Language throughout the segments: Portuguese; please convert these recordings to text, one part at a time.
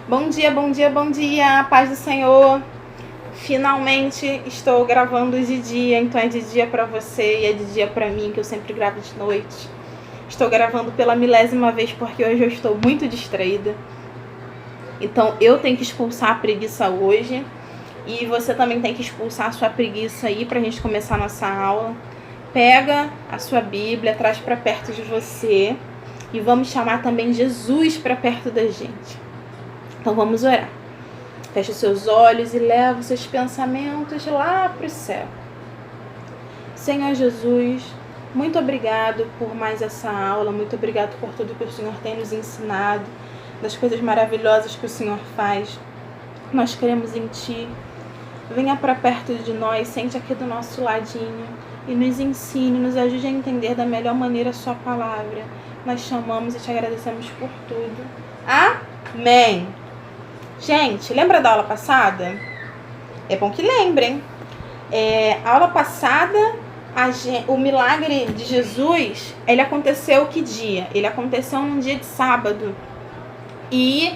Bom dia, bom dia, bom dia, paz do Senhor. Finalmente estou gravando de dia, então é de dia para você e é de dia para mim, que eu sempre gravo de noite. Estou gravando pela 1000ª vez porque hoje eu estou muito distraída. Então eu tenho que expulsar a preguiça hoje e você também tem que expulsar a sua preguiça aí pra gente começar a nossa aula. Pega a sua Bíblia, traz para perto de você e vamos chamar também Jesus para perto da gente. Então vamos orar. Feche os seus olhos e leva os seus pensamentos lá para o céu. Senhor Jesus, muito obrigado por mais essa aula, muito obrigado por tudo que o Senhor tem nos ensinado, das coisas maravilhosas que o Senhor faz. Nós cremos em Ti. Venha para perto de nós, sente aqui do nosso ladinho e nos ensine, nos ajude a entender da melhor maneira a Sua palavra. Nós chamamos e Te agradecemos por tudo. Amém! Gente, lembra da aula passada? É bom que lembrem. A aula passada, o milagre de Jesus, ele aconteceu que dia? Ele aconteceu num dia de sábado. E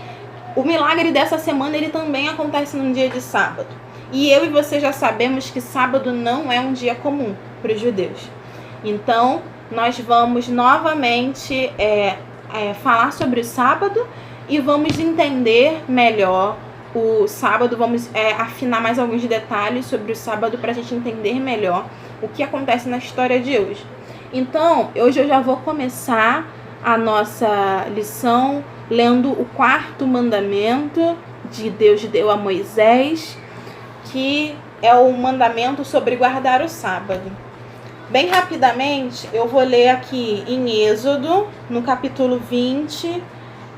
o milagre dessa semana, ele também acontece num dia de sábado. E eu e você já sabemos que sábado não é um dia comum para os judeus. Então, nós vamos novamente falar sobre o sábado e vamos entender melhor o sábado. Vamos afinar mais alguns detalhes sobre o sábado para a gente entender melhor o que acontece na história de hoje. Então, hoje eu já vou começar a nossa lição lendo o 4º mandamento de Deus deu a Moisés, que é o mandamento sobre guardar o sábado. Bem rapidamente, eu vou ler aqui em Êxodo, no capítulo 20,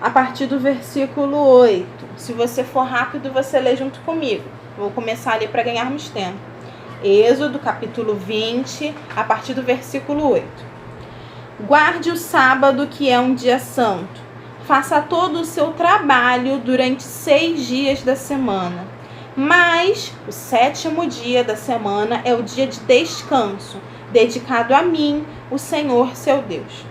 a partir do versículo 8. Se você for rápido, você lê junto comigo. Vou começar a ler para ganharmos tempo. Êxodo, capítulo 20, a partir do versículo 8. Guarde o sábado, que é um dia santo. Faça todo o seu trabalho durante 6 dias da semana. Mas o 7º dia da semana é o dia de descanso, dedicado a mim, o Senhor seu Deus.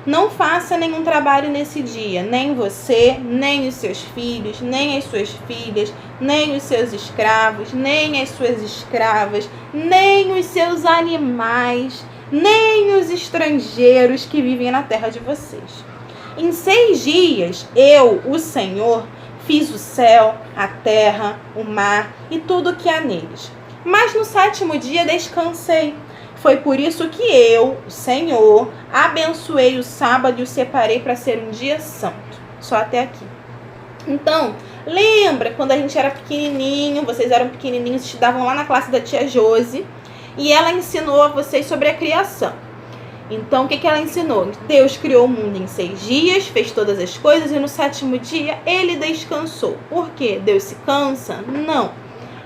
Não faça nenhum trabalho nesse dia, nem você, nem os seus filhos, nem as suas filhas, nem os seus escravos, nem as suas escravas, nem os seus animais, nem os estrangeiros que vivem na terra de vocês. Em 6 dias, eu, o Senhor, fiz o céu, a terra, o mar e tudo o que há neles. Mas no 7º dia descansei. Foi por isso que eu, o Senhor, abençoei o sábado e o separei para ser um dia santo. Só até aqui. Então, lembra quando a gente era pequenininho, vocês eram pequenininhos, estudavam lá na classe da tia Josi, e ela ensinou a vocês sobre a criação. Então, o que ela ensinou? Deus criou o mundo em 6 dias, fez todas as coisas e no 7º dia ele descansou. Por quê? Deus se cansa? Não.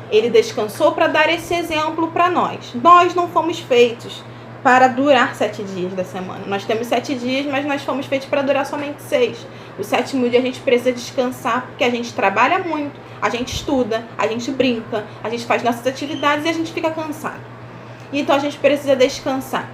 Ele descansou para dar esse exemplo para nós. Nós não fomos feitos para durar 7 dias da semana. Nós temos 7 dias, mas nós fomos feitos para durar somente 6. O 7º dia a gente precisa descansar porque a gente trabalha muito, a gente estuda, a gente brinca, a gente faz nossas atividades e a gente fica cansado. Então a gente precisa descansar.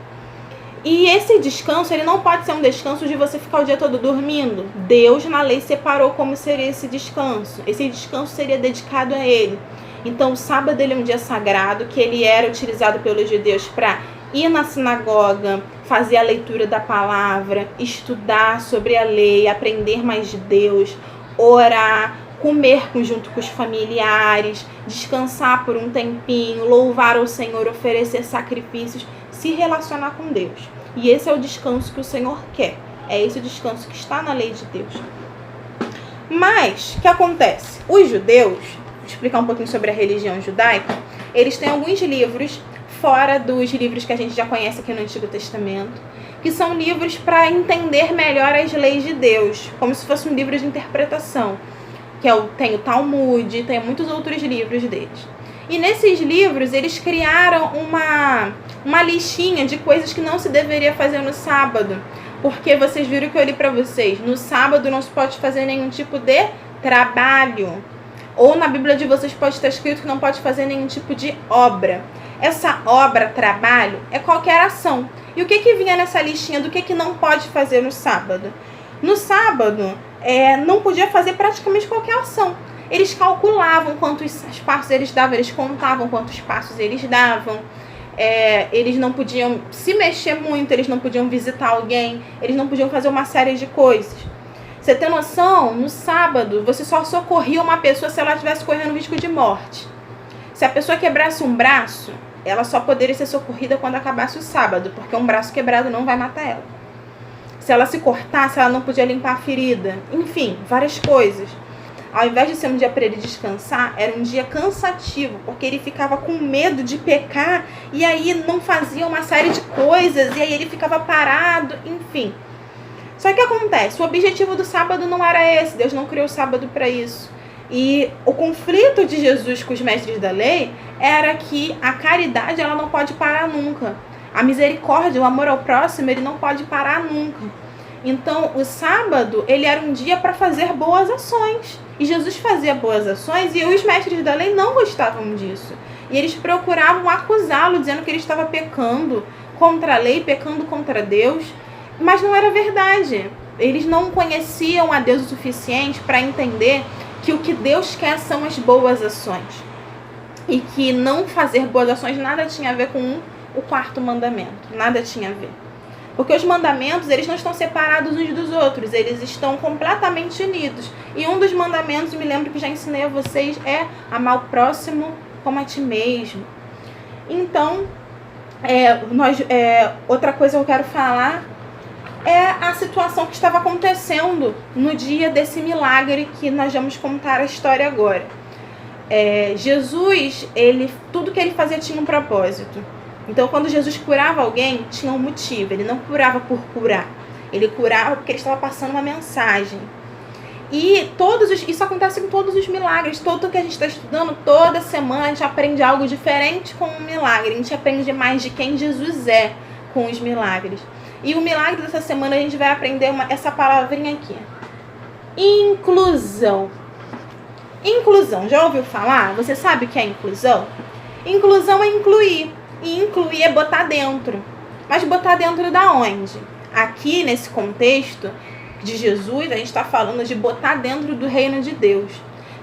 E esse descanso, ele não pode ser um descanso de você ficar o dia todo dormindo. Deus, na lei, separou como seria esse descanso. Esse descanso seria dedicado a Ele. Então, o sábado ele é um dia sagrado, que ele era utilizado pelos judeus para ir na sinagoga, fazer a leitura da palavra, estudar sobre a lei, aprender mais de Deus, orar, comer junto com os familiares, descansar por um tempinho, louvar ao Senhor, oferecer sacrifícios, se relacionar com Deus. E esse é o descanso que o Senhor quer. É esse o descanso que está na lei de Deus. Mas, o que acontece? Os judeus, vou explicar um pouquinho sobre a religião judaica, eles têm alguns livros, fora dos livros que a gente já conhece aqui no Antigo Testamento, que são livros para entender melhor as leis de Deus, como se fosse um livro de interpretação. Tem o Talmud, tem muitos outros livros deles. E nesses livros, eles criaram uma listinha de coisas que não se deveria fazer no sábado. Porque vocês viram que eu li para vocês, no sábado não se pode fazer nenhum tipo de trabalho. Ou na Bíblia de vocês pode estar escrito que não pode fazer nenhum tipo de obra. Essa obra, trabalho, é qualquer ação. E o que vinha nessa listinha do que não pode fazer no sábado? No sábado, não podia fazer praticamente qualquer ação. Eles calculavam quantos passos eles davam, eles contavam quantos passos eles davam. Eles não podiam se mexer muito, eles não podiam visitar alguém, eles não podiam fazer uma série de coisas. Você tem noção? No sábado, você só socorria uma pessoa se ela estivesse correndo risco de morte. Se a pessoa quebrasse um braço, ela só poderia ser socorrida quando acabasse o sábado, porque um braço quebrado não vai matar ela. Se ela se cortasse, ela não podia limpar a ferida. Enfim, várias coisas. Ao invés de ser um dia para ele descansar, era um dia cansativo, porque ele ficava com medo de pecar, e aí não fazia uma série de coisas, e aí ele ficava parado, enfim. Só que acontece, o objetivo do sábado não era esse, Deus não criou o sábado para isso. E o conflito de Jesus com os mestres da lei era que a caridade ela não pode parar nunca. A misericórdia, o amor ao próximo, ele não pode parar nunca. Então, o sábado, ele era um dia para fazer boas ações. E Jesus fazia boas ações e os mestres da lei não gostavam disso. E eles procuravam acusá-lo, dizendo que ele estava pecando contra a lei, pecando contra Deus. Mas não era verdade. Eles não conheciam a Deus o suficiente para entender que o que Deus quer são as boas ações. E que não fazer boas ações nada tinha a ver com o quarto mandamento. Nada tinha a ver. Porque os mandamentos, eles não estão separados uns dos outros. Eles estão completamente unidos. E um dos mandamentos, me lembro que já ensinei a vocês, é amar o próximo como a ti mesmo. Então, outra coisa que eu quero falar é a situação que estava acontecendo no dia desse milagre que nós vamos contar a história agora. Jesus, tudo que ele fazia tinha um propósito. Então, quando Jesus curava alguém, tinha um motivo. Ele não curava por curar. Ele curava porque ele estava passando uma mensagem. E isso acontece com todos os milagres. Todo que a gente está estudando, toda semana a gente aprende algo diferente com um milagre. A gente aprende mais de quem Jesus é com os milagres. E o milagre dessa semana a gente vai aprender essa palavrinha aqui. Inclusão. Inclusão. Já ouviu falar? Você sabe o que é inclusão? Inclusão é incluir. E incluir é botar dentro. Mas botar dentro da onde? Aqui, nesse contexto de Jesus, a gente está falando de botar dentro do reino de Deus.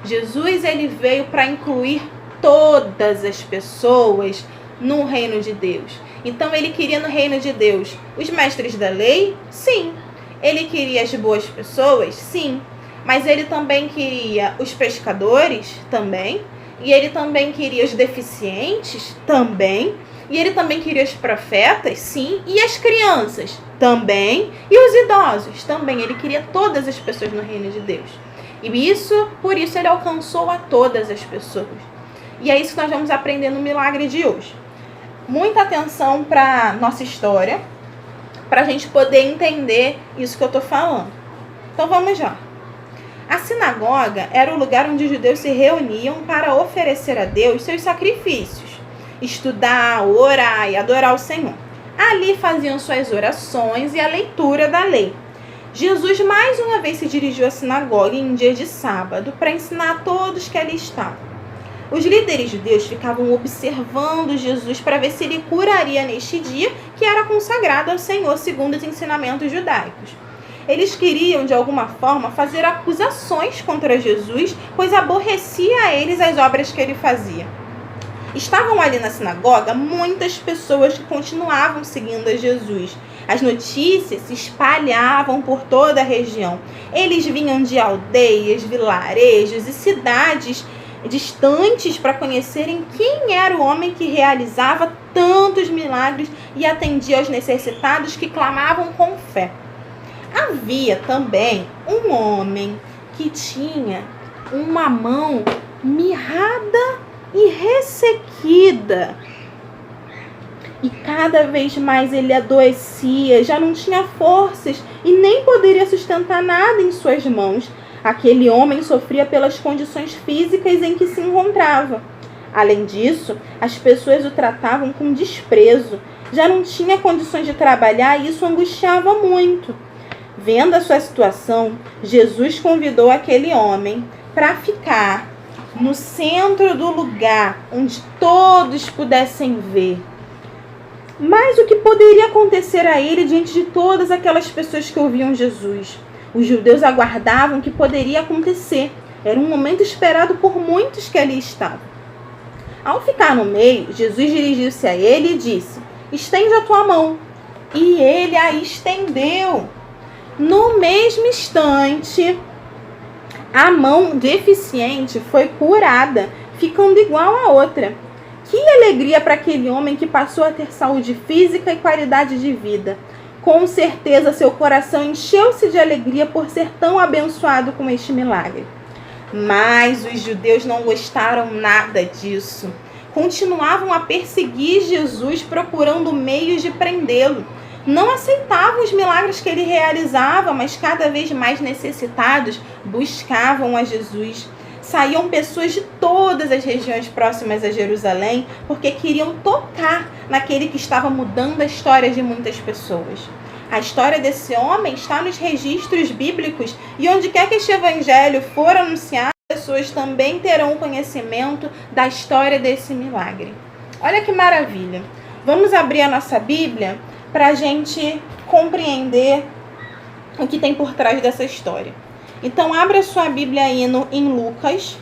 Jesus, ele veio para incluir todas as pessoas no reino de Deus. Então, ele queria no reino de Deus os mestres da lei? Sim. Ele queria as boas pessoas? Sim. Mas ele também queria os pescadores? Também. E ele também queria os deficientes? Também. E ele também queria os profetas? Sim. E as crianças? Também. E os idosos? Também. Ele queria todas as pessoas no reino de Deus. E por isso ele alcançou a todas as pessoas. E é isso que nós vamos aprender no milagre de hoje. Muita atenção para a nossa história, para a gente poder entender isso que eu estou falando. Então vamos lá. A sinagoga era o lugar onde os judeus se reuniam para oferecer a Deus seus sacrifícios, estudar, orar e adorar o Senhor. Ali faziam suas orações e a leitura da lei. Jesus mais uma vez se dirigiu à sinagoga em dia de sábado para ensinar a todos que ali estavam. Os líderes judeus ficavam observando Jesus para ver se ele curaria neste dia que era consagrado ao Senhor segundo os ensinamentos judaicos. Eles queriam, de alguma forma, fazer acusações contra Jesus, pois aborrecia a eles as obras que ele fazia. Estavam ali na sinagoga muitas pessoas que continuavam seguindo a Jesus. As notícias se espalhavam por toda a região. Eles vinham de aldeias, vilarejos e cidades distantes para conhecerem quem era o homem que realizava tantos milagres e atendia aos necessitados que clamavam com fé. Havia também um homem que tinha uma mão mirrada e ressequida. E cada vez mais ele adoecia, já não tinha forças e nem poderia sustentar nada em suas mãos. Aquele homem sofria pelas condições físicas em que se encontrava. Além disso, as pessoas o tratavam com desprezo. Já não tinha condições de trabalhar e isso angustiava muito. Vendo a sua situação, Jesus convidou aquele homem para ficar no centro do lugar onde todos pudessem ver. Mas o que poderia acontecer a ele diante de todas aquelas pessoas que ouviam Jesus? Os judeus aguardavam o que poderia acontecer. Era um momento esperado por muitos que ali estavam. Ao ficar no meio, Jesus dirigiu-se a ele e disse: estende a tua mão. E ele a estendeu. No mesmo instante, a mão deficiente foi curada, ficando igual à outra. Que alegria para aquele homem que passou a ter saúde física e qualidade de vida. Com certeza seu coração encheu-se de alegria por ser tão abençoado com este milagre. Mas os judeus não gostaram nada disso. Continuavam a perseguir Jesus, procurando meios de prendê-lo. Não aceitavam os milagres que ele realizava, mas cada vez mais necessitados buscavam a Jesus. Saíam pessoas de todas as regiões próximas a Jerusalém, porque queriam tocar naquele que estava mudando a história de muitas pessoas. A história desse homem está nos registros bíblicos, e onde quer que este evangelho for anunciado, pessoas também terão conhecimento da história desse milagre. Olha que maravilha! Vamos abrir a nossa Bíblia para a gente compreender o que tem por trás dessa história. Então, abra sua Bíblia aí em Lucas,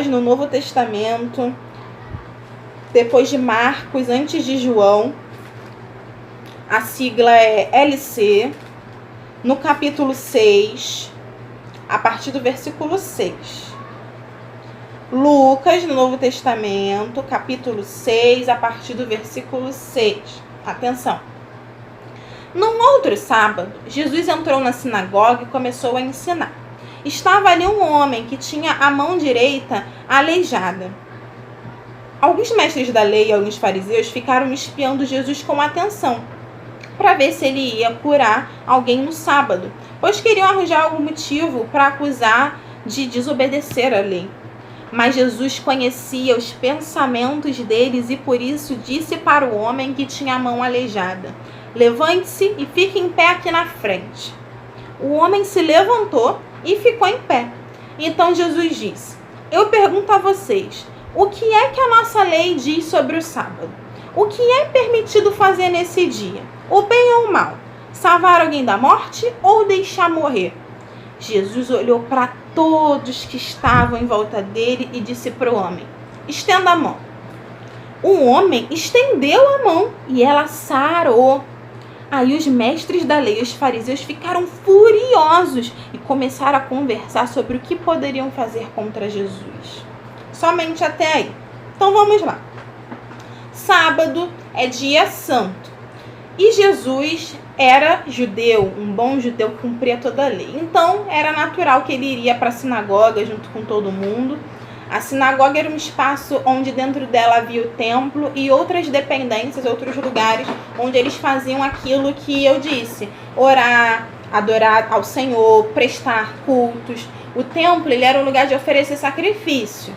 no Novo Testamento, depois de Marcos, antes de João. A sigla é LC, no capítulo 6, a partir do versículo 6. Lucas, no Novo Testamento, capítulo 6, a partir do versículo 6. Atenção! Num outro sábado, Jesus entrou na sinagoga e começou a ensinar. Estava ali um homem que tinha a mão direita aleijada. Alguns mestres da lei e alguns fariseus ficaram espiando Jesus com atenção, para ver se ele ia curar alguém no sábado, pois queriam arranjar algum motivo para acusar de desobedecer à lei. Mas Jesus conhecia os pensamentos deles e por isso disse para o homem que tinha a mão aleijada: levante-se e fique em pé aqui na frente. O homem se levantou e ficou em pé. Então Jesus disse: eu pergunto a vocês, o que é que a nossa lei diz sobre o sábado? O que é permitido fazer nesse dia? O bem ou o mal? Salvar alguém da morte ou deixar morrer? Jesus olhou para todos que estavam em volta dele e disse para o homem: estenda a mão. O homem estendeu a mão e ela sarou. Aí os mestres da lei e os fariseus ficaram furiosos e começaram a conversar sobre o que poderiam fazer contra Jesus. Somente até aí. Então vamos lá. Sábado é dia santo. E Jesus era judeu, um bom judeu que cumpria toda a lei. Então era natural que ele iria para a sinagoga junto com todo mundo. A sinagoga era um espaço onde dentro dela havia o templo e outras dependências, outros lugares onde eles faziam aquilo que eu disse: orar, adorar ao Senhor, prestar cultos. O templo ele era um lugar de oferecer sacrifício.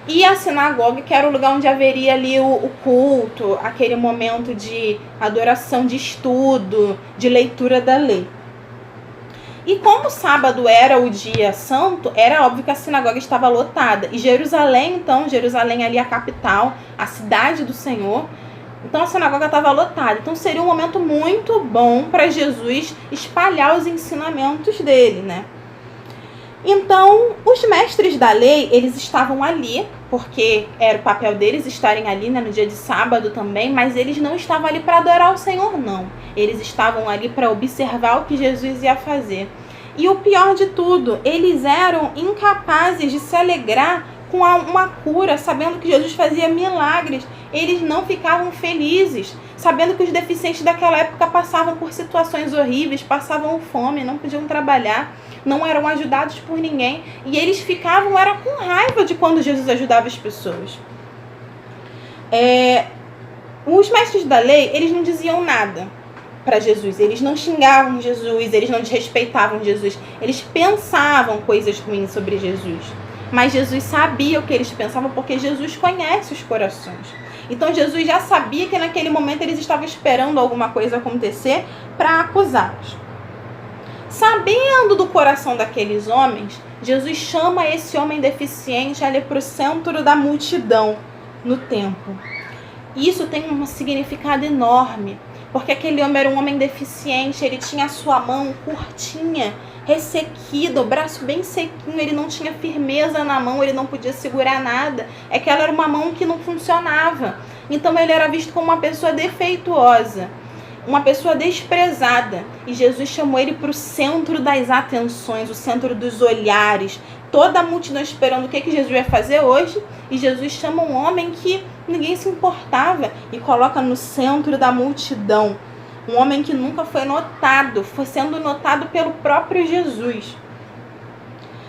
E a sinagoga, que era o lugar onde haveria ali o culto, aquele momento de adoração, de estudo, de leitura da lei. E como o sábado era o dia santo, era óbvio que a sinagoga estava lotada. E Jerusalém, então, Jerusalém ali a capital, a cidade do Senhor, então a sinagoga estava lotada. Então seria um momento muito bom para Jesus espalhar os ensinamentos dele, né? Então, os mestres da lei, eles estavam ali, porque era o papel deles estarem ali, né, no dia de sábado também, mas eles não estavam ali para adorar o Senhor, não. Eles estavam ali para observar o que Jesus ia fazer. E o pior de tudo, eles eram incapazes de se alegrar com uma cura, sabendo que Jesus fazia milagres. Eles não ficavam felizes, sabendo que os deficientes daquela época passavam por situações horríveis, passavam fome, não podiam trabalhar, não eram ajudados por ninguém. E eles ficavam com raiva de quando Jesus ajudava as pessoas. Os mestres da lei, eles não diziam nada para Jesus. Eles não xingavam Jesus, eles não desrespeitavam Jesus. Eles pensavam coisas ruins sobre Jesus. Mas Jesus sabia o que eles pensavam, porque Jesus conhece os corações. Então Jesus já sabia que naquele momento eles estavam esperando alguma coisa acontecer para acusá-los. Sabendo do coração daqueles homens, Jesus chama esse homem deficiente ali para o centro da multidão no templo. Isso tem um significado enorme, Porque aquele homem era um homem deficiente, ele tinha a sua mão curtinha, ressequida, o braço bem sequinho, ele não tinha firmeza na mão, ele não podia segurar nada. É que ela era uma mão que não funcionava. Então ele era visto como uma pessoa defeituosa, uma pessoa desprezada. E Jesus chamou ele para o centro das atenções, o centro dos olhares. Toda a multidão esperando o que Jesus ia fazer hoje. E Jesus chama um homem que ninguém se importava e coloca no centro da multidão. Um homem que nunca foi notado, foi sendo notado pelo próprio Jesus.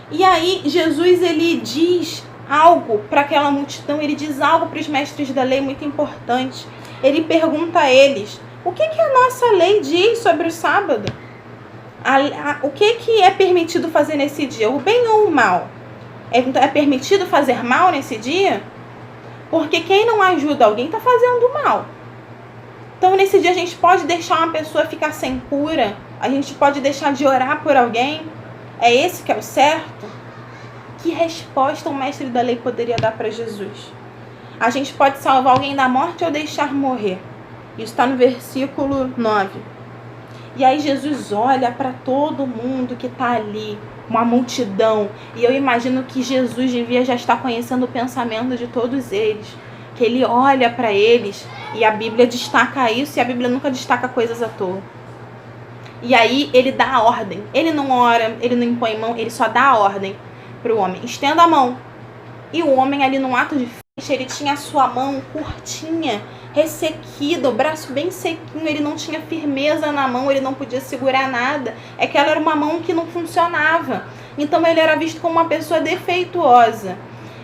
E aí Jesus, ele diz algo para aquela multidão, ele diz algo para os mestres da lei muito importante. Ele pergunta a eles: o que a nossa lei diz sobre o sábado? O que é permitido fazer nesse dia? O bem ou o mal? É permitido fazer mal nesse dia? Porque quem não ajuda alguém está fazendo mal. Então nesse dia a gente pode deixar uma pessoa ficar sem cura? A gente pode deixar de orar por alguém? É esse que é o certo? Que resposta o mestre da lei poderia dar para Jesus? A gente pode salvar alguém da morte ou deixar morrer? Isso está no versículo 9. E aí Jesus olha para todo mundo que está ali, uma multidão. E eu imagino que Jesus devia já estar conhecendo o pensamento de todos eles. Que ele olha para eles e a Bíblia destaca isso, e a Bíblia nunca destaca coisas à toa. E aí ele dá a ordem. Ele não ora, ele não impõe mão, ele só dá a ordem para o homem: estenda a mão. E o homem ali no ato de fé, ele tinha a sua mão curtinha, ressequida, o braço bem sequinho, ele não tinha firmeza na mão, ele não podia segurar nada. É que ela era uma mão que não funcionava. Então ele era visto como uma pessoa defeituosa,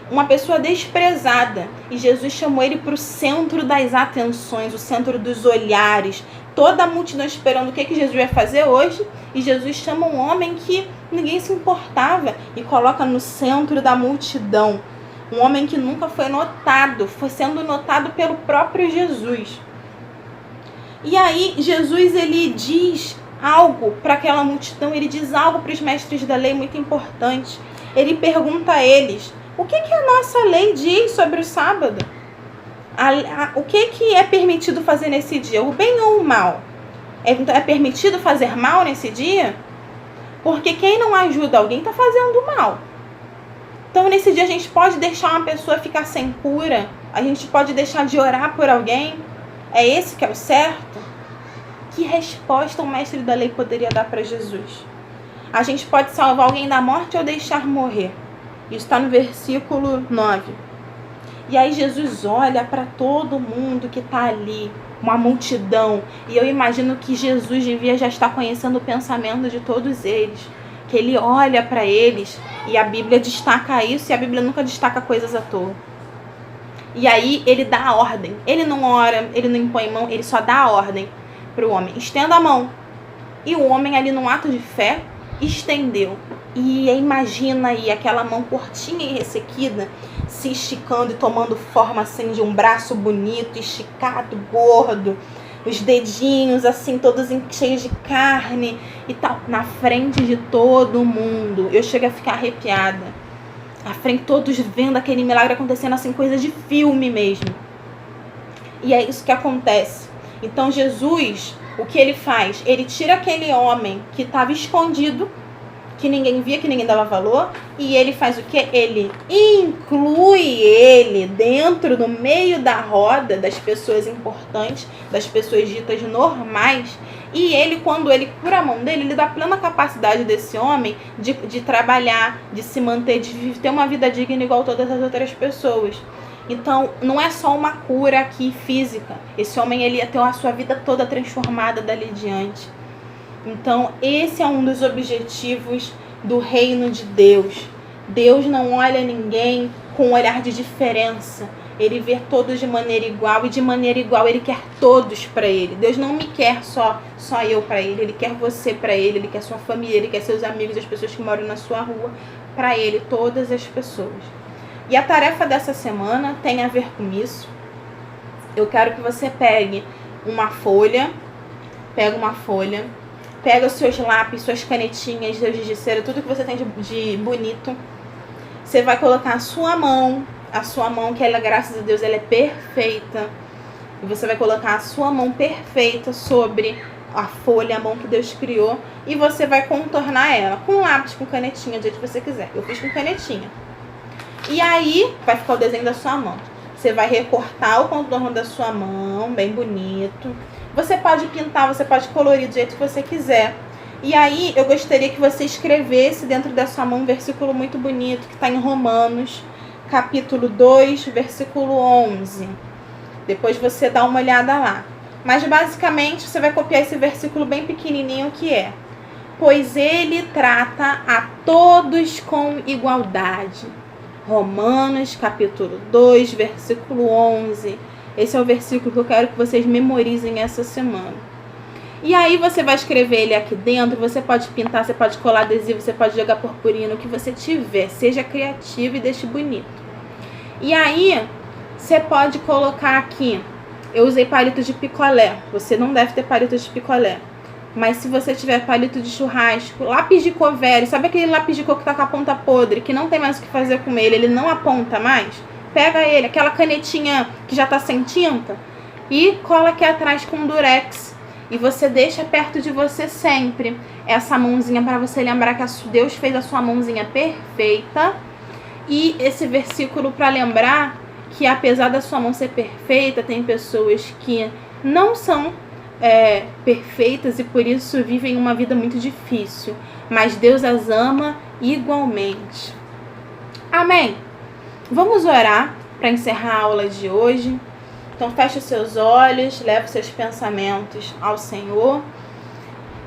uma pessoa desprezada. E Jesus chamou ele para o centro das atenções, o centro dos olhares. Toda a multidão esperando o que Jesus ia fazer hoje. E Jesus chama um homem que ninguém se importava e coloca no centro da multidão. Um homem que nunca foi notado, foi sendo notado pelo próprio Jesus. E aí Jesus, ele diz algo para aquela multidão, ele diz algo para os mestres da lei muito importante. Ele pergunta a eles: o que a nossa lei diz sobre o sábado? O que é permitido fazer nesse dia? O bem ou o mal? É permitido fazer mal nesse dia? Porque quem não ajuda alguém está fazendo mal. Então nesse dia a gente pode deixar uma pessoa ficar sem cura? A gente pode deixar de orar por alguém? É esse que é o certo? Que resposta o mestre da lei poderia dar para Jesus? A gente pode salvar alguém da morte ou deixar morrer? Isso está no versículo 9. E aí Jesus olha para todo mundo que está ali, uma multidão. E eu imagino que Jesus devia já estar conhecendo o pensamento de todos eles. Que ele olha para eles e a Bíblia destaca isso, e a Bíblia nunca destaca coisas à toa. E aí ele dá a ordem. Ele não ora, ele não impõe mão, ele só dá a ordem para o homem: estenda a mão. E o homem ali num ato de fé estendeu. E imagina aí aquela mão curtinha e ressequida se esticando e tomando forma assim de um braço bonito, esticado, gordo. Os dedinhos assim, todos cheios de carne e tal, na frente de todo mundo. Eu chego a ficar arrepiada. À frente, todos vendo aquele milagre acontecendo, assim, coisa de filme mesmo. E é isso que acontece. Então Jesus, o que ele faz? Ele tira aquele homem que estava escondido, que ninguém via, que ninguém dava valor, e ele faz o quê? Ele inclui ele dentro, no meio da roda das pessoas importantes, das pessoas ditas normais, e ele, quando ele cura a mão dele, ele dá plena capacidade desse homem de trabalhar, de se manter, de ter uma vida digna igual todas as outras pessoas. Então, não é só uma cura aqui física. Esse homem, ele ia ter a sua vida toda transformada dali diante. Então, esse é um dos objetivos do reino de Deus. Deus não olha ninguém com um olhar de diferença. Ele vê todos de maneira igual, e de maneira igual ele quer todos para ele. Deus não me quer só eu para ele. Ele quer você para ele, ele quer sua família, ele quer seus amigos, as pessoas que moram na sua rua, para ele, todas as pessoas. E a tarefa dessa semana tem a ver com isso. Eu quero que você pegue uma folha, pega os seus lápis, suas canetinhas, seus giz de cera, tudo que você tem de bonito. Você vai colocar a sua mão, que ela, graças a Deus, ela é perfeita. E você vai colocar a sua mão perfeita sobre a folha, a mão que Deus criou, e você vai contornar ela com lápis, com canetinha, do jeito que você quiser. Eu fiz com canetinha. E aí vai ficar o desenho da sua mão. Você vai recortar o contorno da sua mão, bem bonito. Você pode pintar, você pode colorir do jeito que você quiser. E aí eu gostaria que você escrevesse dentro da sua mão um versículo muito bonito que está em Romanos, capítulo 2, versículo 11. Depois você dá uma olhada lá. Mas basicamente você vai copiar esse versículo bem pequenininho que é: pois ele trata a todos com igualdade. Romanos, capítulo 2, versículo 11. Esse é o versículo que eu quero que vocês memorizem essa semana. E aí você vai escrever ele aqui dentro, você pode pintar, você pode colar adesivo, você pode jogar purpurina, o que você tiver. Seja criativo e deixe bonito. E aí você pode colocar aqui, eu usei palito de picolé, você não deve ter palito de picolé. Mas se você tiver palito de churrasco, lápis de cor velho, sabe aquele lápis de cor que tá com a ponta podre, que não tem mais o que fazer com ele, ele não aponta mais? Pega ele, aquela canetinha que já tá sem tinta, e cola aqui atrás com durex. E você deixa perto de você sempre essa mãozinha para você lembrar que Deus fez a sua mãozinha perfeita. E esse versículo para lembrar que apesar da sua mão ser perfeita, tem pessoas que não são perfeitas e por isso vivem uma vida muito difícil, mas Deus as ama igualmente. Amém? Vamos orar para encerrar a aula de hoje. Então feche os seus olhos, leve os seus pensamentos ao Senhor.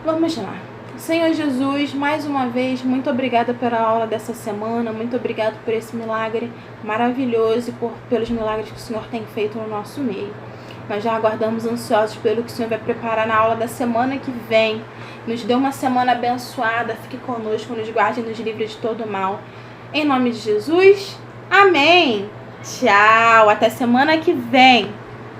Vamos lá. Senhor Jesus, mais uma vez, muito obrigada pela aula dessa semana, muito obrigada por esse milagre maravilhoso e pelos milagres que o Senhor tem feito no nosso meio. Nós já aguardamos ansiosos pelo que o Senhor vai preparar na aula da semana que vem. Nos dê uma semana abençoada, fique conosco, nos guarde e nos livre de todo mal. Em nome de Jesus, amém! Tchau, até semana que vem!